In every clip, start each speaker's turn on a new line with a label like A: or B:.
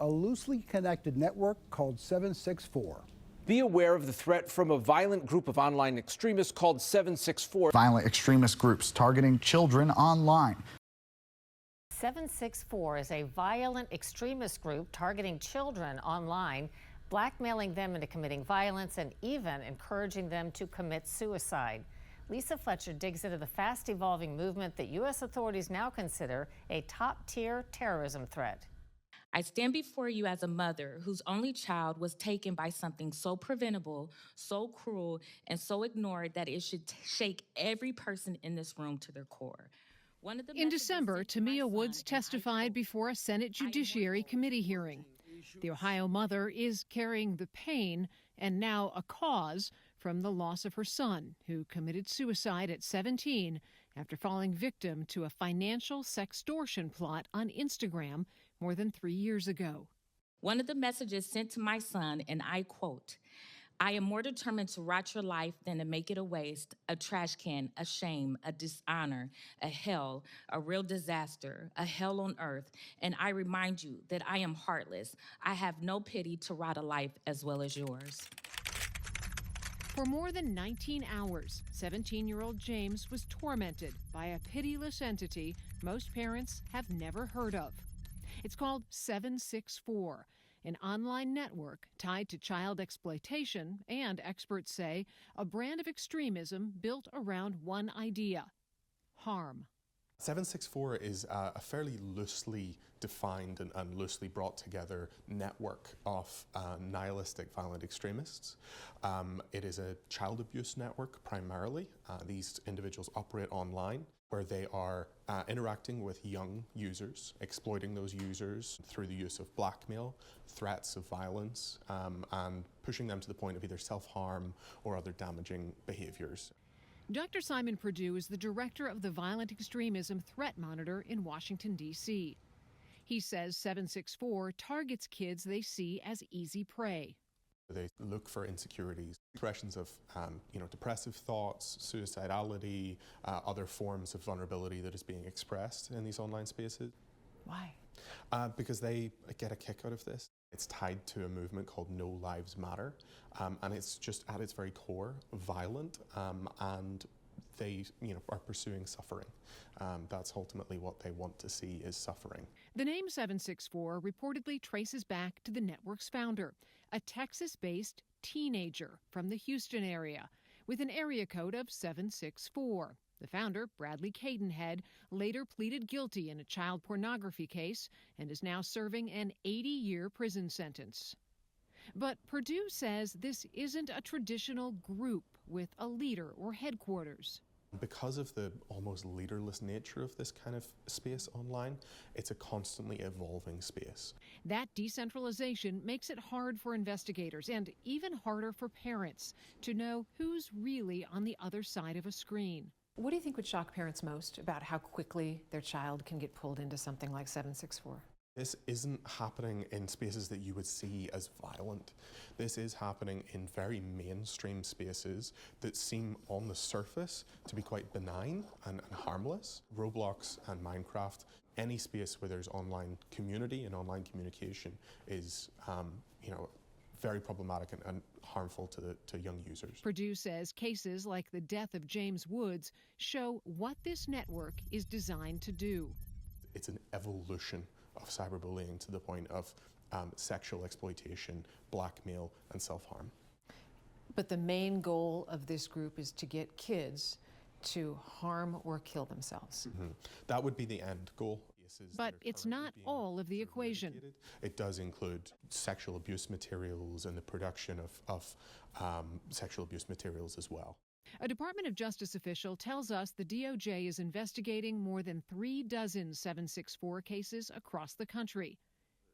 A: a loosely connected network called 764.
B: Be aware of the threat from a violent group of online extremists called 764.
C: Violent extremist groups targeting children online.
D: 764 is a violent extremist group targeting children online, blackmailing them into committing violence and even encouraging them to commit suicide. Lisa Fletcher digs into the fast-evolving movement that U.S. authorities now consider a top-tier terrorism threat.
E: I stand before you as a mother whose only child was taken by something so preventable, so cruel, and so ignored that it should shake every person in this room to their core.
F: In December, Tamia Woods testified before a Senate Judiciary Committee hearing. The Ohio mother is carrying the pain and now a cause from the loss of her son, who committed suicide at 17 after falling victim to a financial sextortion plot on Instagram more than 3 years ago.
E: One of the messages sent to my son, and I quote, "I am more determined to rot your life than to make it a waste, a trash can, a shame, a dishonor, a hell, a real disaster, a hell on earth. And I remind you that I am heartless. I have no pity to rot a life as well as yours."
F: For more than 19 hours, 17-year-old James was tormented by a pitiless entity most parents have never heard of. It's called 764, an online network tied to child exploitation and, experts say, a brand of extremism built around one idea: harm.
G: 764 is a fairly loosely defined and loosely brought together network of nihilistic violent extremists. It is a child abuse network primarily. These individuals operate online, where they are interacting with young users, exploiting those users through the use of blackmail, threats of violence, and pushing them to the point of either self-harm or other damaging behaviors.
F: Dr. Simon Perdue is the director of the Violent Extremism Threat Monitor in Washington, D.C. He says 764 targets kids they see as easy prey.
G: They look for insecurities, expressions of depressive thoughts, suicidality, other forms of vulnerability that is being expressed in these online spaces.
F: Why?
G: Because they get a kick out of this. It's tied to a movement called No Lives Matter, and it's just at its very core violent, and they are pursuing suffering. That's ultimately what they want to see, is suffering.
F: The name 764 reportedly traces back to the network's founder, a Texas-based teenager from the Houston area with an area code of 764. The founder, Bradley Cadenhead, later pleaded guilty in a child pornography case and is now serving an 80-year prison sentence. But Perdue says this isn't a traditional group with a leader or headquarters.
G: Because of the almost leaderless nature of this kind of space online, it's a constantly evolving space.
F: That decentralization makes it hard for investigators and even harder for parents to know who's really on the other side of a screen.
H: What do you think would shock parents most about how quickly their child can get pulled into something like 764?
G: This isn't happening in spaces that you would see as violent. This is happening in very mainstream spaces that seem on the surface to be quite benign and harmless. Roblox and Minecraft, any space where there's online community and online communication is, very problematic and harmful to young users.
F: Perdue says cases like the death of James Woods show what this network is designed to do.
G: It's an evolution of cyberbullying to the point of sexual exploitation, blackmail, and self-harm.
H: But the main goal of this group is to get kids to harm or kill themselves.
G: Mm-hmm. That would be the end goal.
F: But it's not all of the equation.
G: It does include sexual abuse materials and the production of sexual abuse materials as well.
F: A Department of Justice official tells us the DOJ is investigating more than 36 764 cases across the country.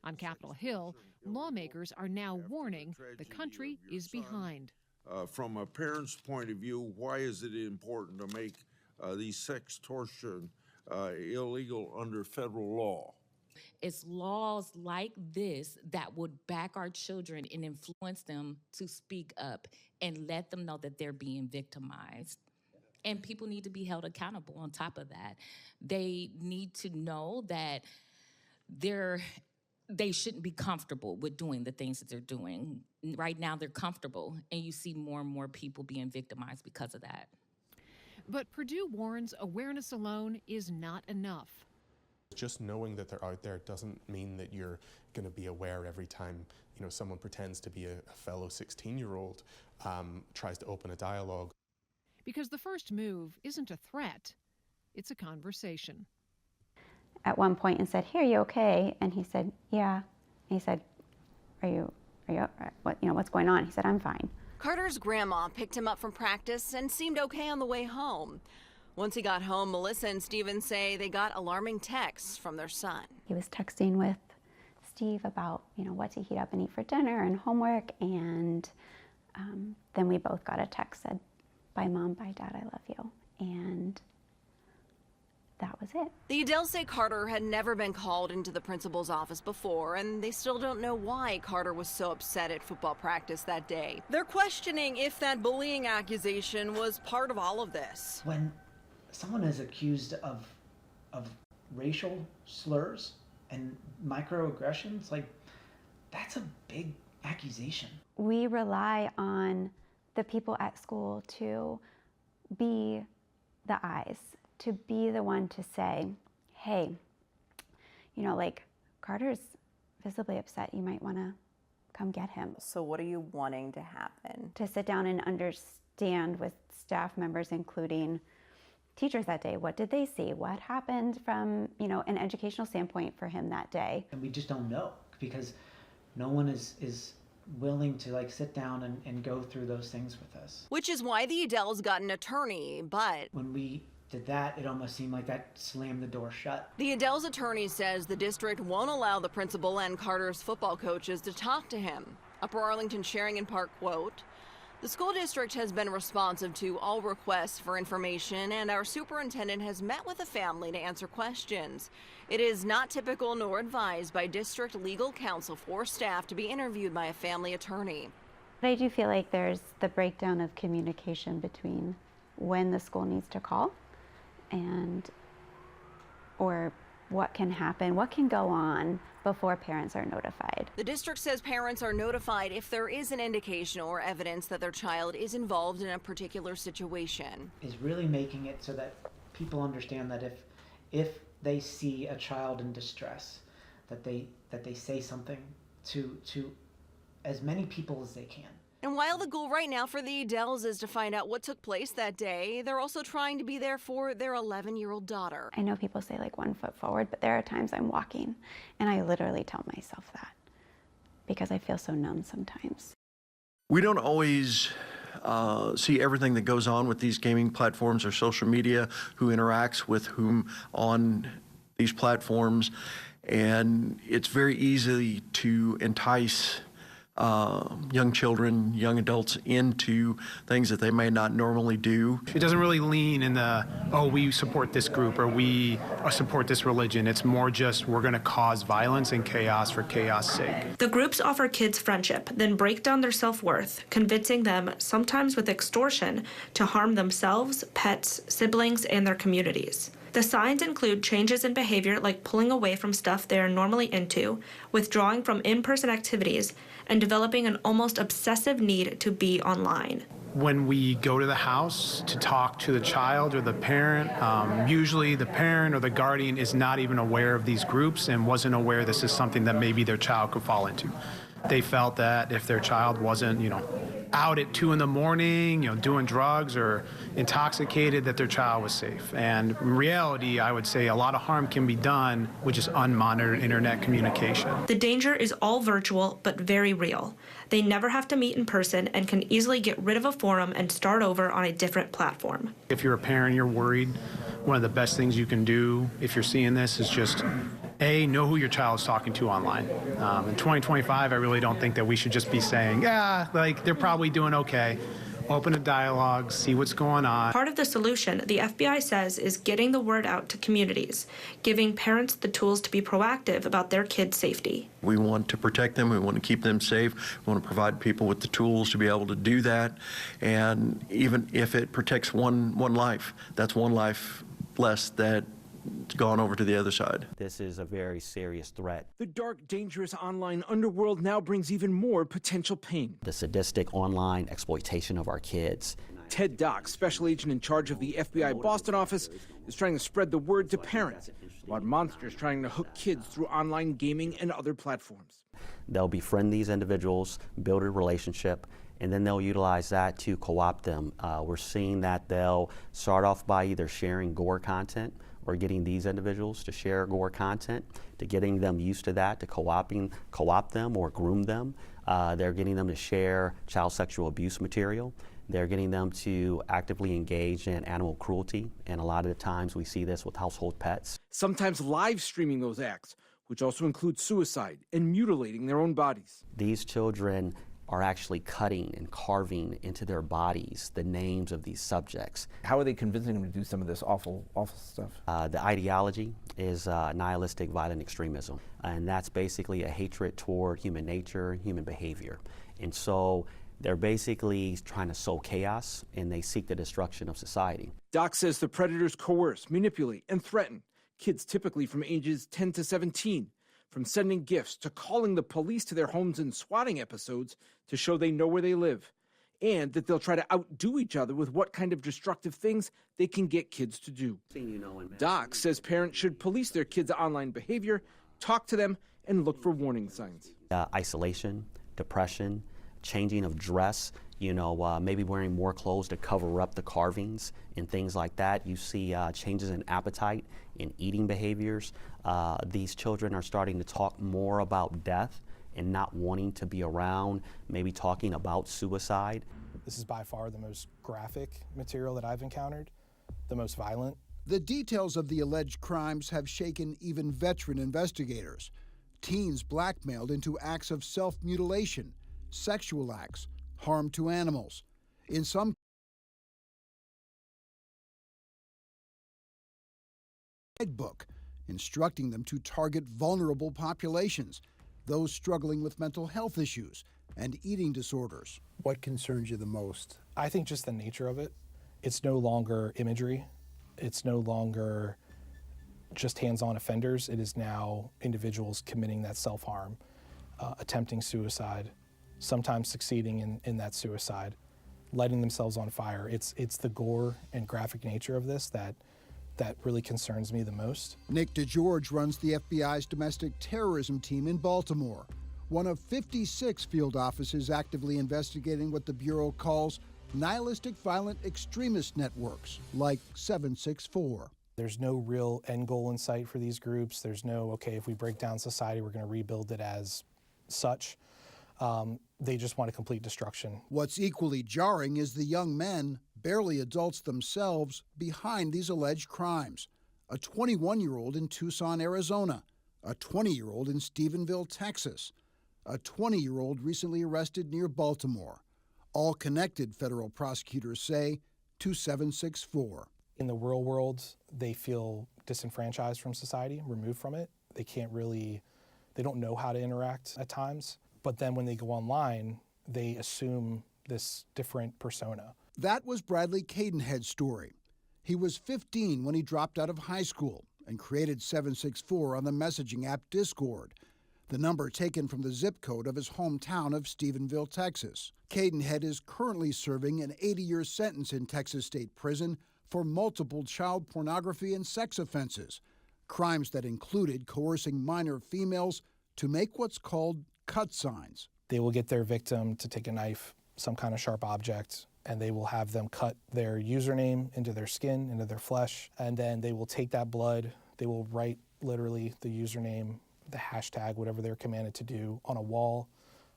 F: On Capitol Hill, lawmakers are now warning the country is behind.
I: From a parent's point of view, why is it important to make these sextortion illegal under federal law?
E: It's laws like this that would back our children and influence them to speak up and let them know that they're being victimized. And people need to be held accountable on top of that. They need to know that they shouldn't be comfortable with doing the things that they're doing. Right now, they're comfortable, and you see more and more people being victimized because of that.
F: But Purdue warns awareness alone is not enough.
G: Just knowing that they're out there doesn't mean that you're going to be aware every time someone pretends to be a fellow 16-year-old, tries to open a dialogue.
F: Because the first move isn't a threat, it's a conversation.
J: At one point and said, "Hey, are you okay?" And he said, "Yeah." And he said, "Are you what's going on?" He said, "I'm fine."
K: Carter's grandma picked him up from practice and seemed okay on the way home. Once he got home, Melissa and Steven say they got alarming texts from their son.
J: He was texting with Steve about, what to heat up and eat for dinner and homework. And then we both got a text said, "Bye, Mom. Bye, Dad. I love you." And that was it.
K: The Adells say Carter had never been called into the principal's office before, and they still don't know why Carter was so upset at football practice that day. They're questioning if that bullying accusation was part of all of this.
L: When someone is accused of racial slurs and microaggressions, that's a big accusation.
J: We rely on the people at school to be the eyes, to be the one to say, "Hey, Carter's visibly upset. You might want to come get him."
K: So what are you wanting to happen?
J: To sit down and understand with staff members, including teachers that day. What did they see? What happened from, an educational standpoint for him that day?
L: And we just don't know because no one is willing to sit down and go through those things with us.
K: Which is why the Adells got an attorney, but
L: when we did that, it almost seemed like that slammed the door shut.
K: The Adells attorney says the district won't allow the principal and Carter's football coaches to talk to him. Upper Arlington Sharing and Park quote, "The school district has been responsive to all requests for information, and our superintendent has met with the family to answer questions. It is not typical nor advised by district legal counsel for staff to be interviewed by a family attorney."
J: But I do feel like there's the breakdown of communication between when the school needs to call or what can happen, what can go on before parents are notified.
K: The district says parents are notified if there is an indication or evidence that their child is involved in a particular situation.
L: Is really making it so that people understand that if they see a child in distress, that they say something to as many people as they can.
K: And while the goal right now for the Adells is to find out what took place that day, they're also trying to be there for their 11-year-old daughter.
J: I know people say 1 foot forward, but there are times I'm walking and I literally tell myself that because I feel so numb sometimes.
M: We don't always see everything that goes on with these gaming platforms or social media, who interacts with whom on these platforms, and it's very easy to entice young children, young adults into things that they may not normally do.
N: It doesn't really lean in the, oh, we support this group or we support this religion. It's more just we're going to cause violence and chaos for chaos' sake.
O: The groups offer kids friendship, then break down their self-worth, convincing them, sometimes with extortion, to harm themselves, pets, siblings, and their communities. The signs include changes in behavior like pulling away from stuff they are normally into, withdrawing from in-person activities, and developing an almost obsessive need to be online.
N: When we go to the house to talk to the child or the parent, usually the parent or the guardian is not even aware of these groups and wasn't aware this is something that maybe their child could fall into. They felt that if their child wasn't, out at 2 a.m, doing drugs or intoxicated, that their child was safe. And in reality, I would say a lot of harm can be done with just unmonitored internet communication.
O: The danger is all virtual, but very real. They never have to meet in person and can easily get rid of a forum and start over on a different platform.
N: If you're a parent, you're worried, one of the best things you can do if you're seeing this is just know who your child is talking to online. In 2025, I really don't think that we should just be saying, they're probably doing okay. Open a dialogue, see what's going on.
O: Part of the solution, the FBI says, is getting the word out to communities, giving parents the tools to be proactive about their kids' safety.
M: We want to protect them, we want to keep them safe, we want to provide people with the tools to be able to do that, and even if it protects one life, that's one life less that gone over to the other side.
P: This is a very serious threat.
B: The dark, dangerous online underworld now brings even more potential pain.
P: The sadistic online exploitation of our kids.
B: Ted Dock, special agent in charge of the FBI Boston office, is trying to spread the word to parents about monsters trying to hook kids through online gaming and other platforms.
P: They'll befriend these individuals, build a relationship, and then they'll utilize that to co-opt them. We're seeing that they'll start off by either sharing gore content or getting these individuals to share gore content, to getting them used to that, to co-opt them or groom them. They're getting them to share child sexual abuse material. They're getting them to actively engage in animal cruelty, and a lot of the times we see this with household pets.
B: Sometimes live streaming those acts, which also include suicide and mutilating their own bodies.
P: These children are actually cutting and carving into their bodies the names of these subjects.
B: How are they convincing them to do some of this awful stuff?
P: The ideology is nihilistic violent extremism, and that's basically a hatred toward human nature, human behavior. And so they're basically trying to sow chaos, and they seek the destruction of society.
B: Doc says the predators coerce, manipulate, and threaten kids typically from ages 10 to 17, from sending gifts to calling the police to their homes in swatting episodes to show they know where they live, and that they'll try to outdo each other with what kind of destructive things they can get kids to do. Doc says parents should police their kids' online behavior, talk to them, and look for warning signs.
P: Isolation, depression, changing of dress, maybe wearing more clothes to cover up the carvings and things like that. You see changes in appetite, in eating behaviors. These children are starting to talk more about death and not wanting to be around, maybe talking about suicide.
Q: This is by far the most graphic material that I've encountered, the most violent.
A: The details of the alleged crimes have shaken even veteran investigators. Teens blackmailed into acts of self-mutilation, sexual acts, harm to animals. In some book, instructing them to target vulnerable populations, those struggling with mental health issues and eating disorders. What concerns you the most?
Q: I think just the nature of it. It's no longer imagery. It's no longer just hands-on offenders. It is now individuals committing that self-harm, attempting suicide, sometimes succeeding in that suicide, lighting themselves on fire. It's the gore and graphic nature of this that really concerns me the most.
A: Nick DeGeorge runs the FBI's domestic terrorism team in Baltimore, one of 56 field offices actively investigating what the Bureau calls nihilistic violent extremist networks like 764.
Q: There's no real end goal in sight for these groups. There's no, okay, if we break down society, we're going to rebuild it as such. They just want a complete destruction.
A: What's equally jarring is the young men, barely adults themselves, behind these alleged crimes. A 21-year-old in Tucson, Arizona, a 20-year-old in Stephenville, Texas, a 20-year-old recently arrested near Baltimore. All connected, federal prosecutors say, to 764.
Q: In the real world, they feel disenfranchised from society, removed from it. They don't know how to interact at times. But then when they go online, they assume this different persona.
A: That was Bradley Cadenhead's story. He was 15 when he dropped out of high school and created 764 on the messaging app Discord, the number taken from the zip code of his hometown of Stephenville, Texas. Cadenhead is currently serving an 80-year sentence in Texas State Prison for multiple child pornography and sex offenses, crimes that included coercing minor females to make what's called cut signs.
Q: They will get their victim to take a knife, some kind of sharp object, and they will have them cut their username into their skin, into their flesh, and then they will take that blood, they will write literally the username, the hashtag, whatever they're commanded to do, on a wall,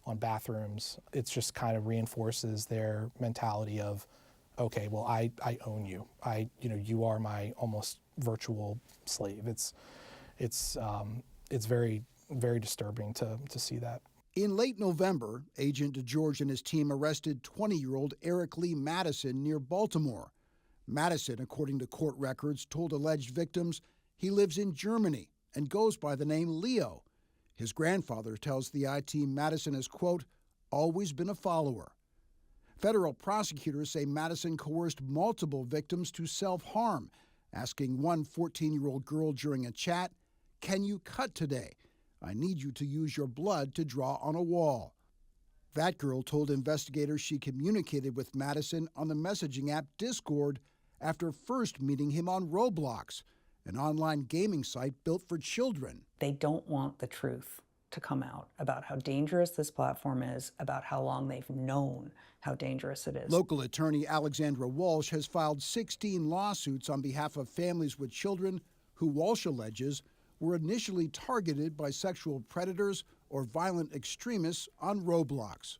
Q: on bathrooms. It just kind of reinforces their mentality of, okay, well, I own you. You are my almost virtual slave. It's very, very disturbing to see that.
A: In late November, Agent DeGeorge and his team arrested 20-year-old Eric Lee Madison near Baltimore. Madison, according to court records, told alleged victims he lives in Germany and goes by the name Leo. His grandfather tells the IT Madison has, quote, always been a follower. Federal prosecutors say Madison coerced multiple victims to self-harm asking one 14-year-old girl during a chat, "Can you cut today? I need you to use your blood to draw on a wall." That girl told investigators she communicated with Madison on the messaging app Discord after first meeting him on Roblox, an online gaming site built for children.
R: They don't want the truth to come out about how dangerous this platform is, about how long they've known how dangerous it is.
A: Local attorney Alexandra Walsh has filed 16 lawsuits on behalf of families with children who Walsh alleges were initially targeted by sexual predators or violent extremists on Roblox.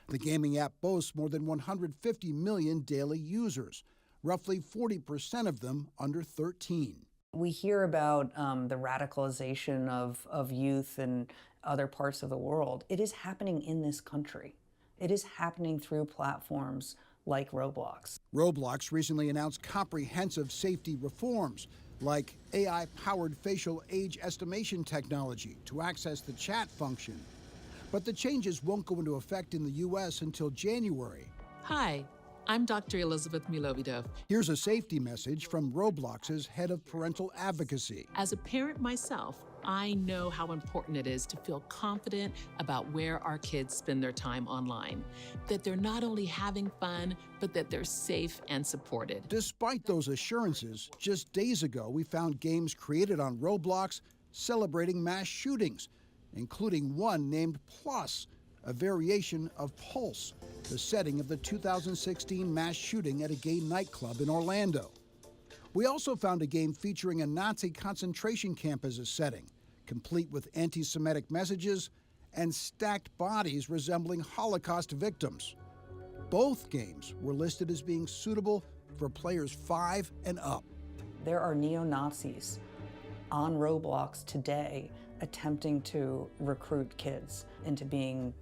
A: The gaming app boasts more than 150 million daily users, roughly 40% of them under 13.
R: We hear about the radicalization of youth in other parts of the world. It is happening in this country. It is happening through platforms like Roblox.
A: Roblox recently announced comprehensive safety reforms, like AI-powered facial age estimation technology to access the chat function. But the changes won't go into effect in the U.S. until January.
S: Hi, I'm Dr. Elizabeth Milovidov.
A: Here's a safety message from Roblox's head of parental advocacy.
S: As a parent myself, I know how important it is to feel confident about where our kids spend their time online. That they're not only having fun, but that they're safe and supported.
A: Despite those assurances, just days ago we found games created on Roblox celebrating mass shootings, including one named Plus, a variation of Pulse, the setting of the 2016 mass shooting at a gay nightclub in Orlando. We also found a game featuring a Nazi concentration camp as a setting, complete with anti-Semitic messages and stacked bodies resembling Holocaust victims. Both games were listed as being suitable for players 5 and up.
R: There are neo-Nazis on Roblox today attempting to recruit kids into being,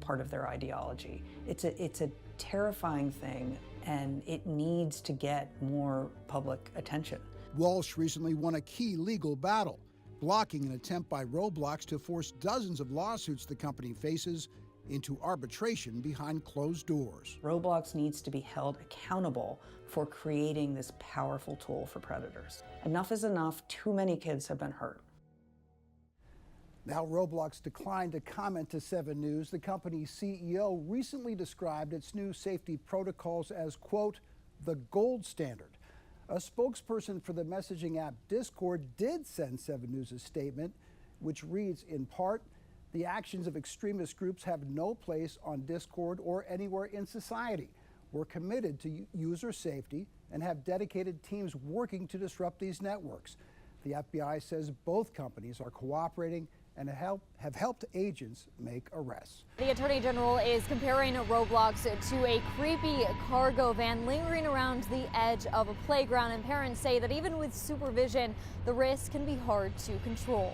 R: part of their ideology. It's a terrifying thing, and it needs to get more public attention.
A: Walsh recently won a key legal battle, blocking an attempt by Roblox to force dozens of lawsuits the company faces into arbitration behind closed doors.
R: Roblox needs to be held accountable for creating this powerful tool for predators. Enough is enough. Too many kids have been hurt.
A: Now, Roblox declined to comment to 7 News. The company's CEO recently described its new safety protocols as, quote, the gold standard. A spokesperson for the messaging app Discord did send 7 News a statement, which reads in part, "The actions of extremist groups have no place on Discord or anywhere in society. We're committed to user safety and have dedicated teams working to disrupt these networks." The FBI says both companies are cooperating and have helped agents make arrests.
T: The Attorney General is comparing Roblox to a creepy cargo van lingering around the edge of a playground, and parents say that even with supervision, the risk can be hard to control.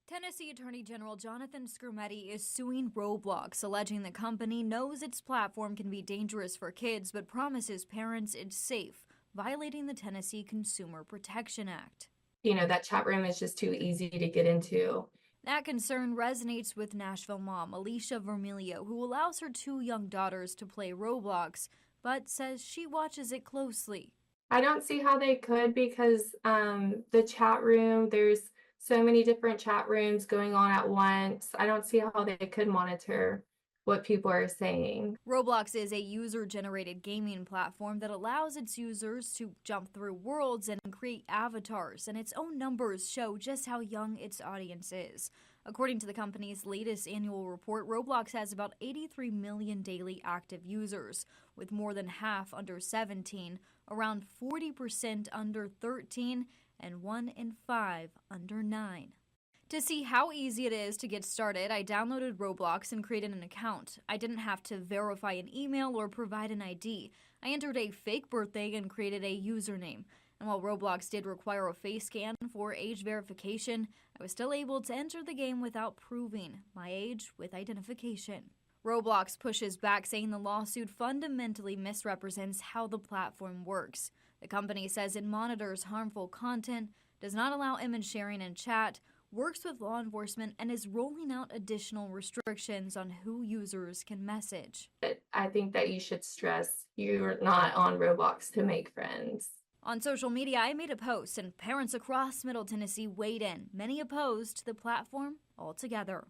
T: Tennessee Attorney General Jonathan Skrmetti is suing Roblox, alleging the company knows its platform can be dangerous for kids but promises parents it's safe, violating the Tennessee Consumer Protection Act.
U: That chat room is just too easy to get into.
T: That concern resonates with Nashville mom Alicia Vermilio, who allows her 2 young daughters to play Roblox, but says she watches it closely.
U: I don't see how they could because the chat room, there's so many different chat rooms going on at once. I don't see how they could monitor what people are saying.
T: Roblox is a user-generated gaming platform that allows its users to jump through worlds and create avatars, and its own numbers show just how young its audience is. According to the company's latest annual report, Roblox has about 83 million daily active users, with more than half under 17, around 40% under 13, and 1 in 5 under 9. To see how easy it is to get started, I downloaded Roblox and created an account. I didn't have to verify an email or provide an ID. I entered a fake birthday and created a username. And while Roblox did require a face scan for age verification, I was still able to enter the game without proving my age with identification. Roblox pushes back, saying the lawsuit fundamentally misrepresents how the platform works. The company says it monitors harmful content, does not allow image sharing and chat, works with law enforcement, and is rolling out additional restrictions on who users can message.
U: I think that you should stress you're not on Roblox to make friends.
T: On social media, I made a post, and parents across Middle Tennessee weighed in. Many opposed the platform altogether.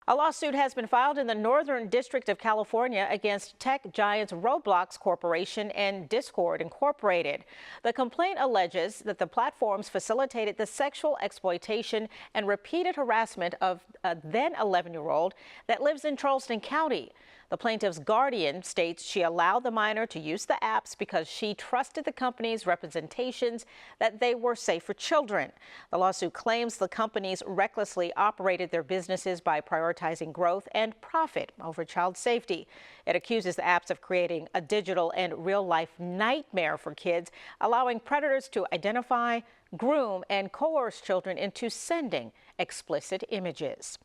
C: A lawsuit has been filed in the Northern District of California against tech giants Roblox Corporation and Discord Incorporated. The complaint alleges that the platforms facilitated the sexual exploitation and repeated harassment of a then 11-year-old that lives in Charleston County. The plaintiff's guardian states she allowed the minor to use the apps because she trusted the company's representations that they were safe for children. The lawsuit claims the companies recklessly operated their businesses by prioritizing growth and profit over child safety. It accuses the apps of creating a digital and real-life nightmare for kids, allowing predators to identify, groom, and coerce children into sending explicit images.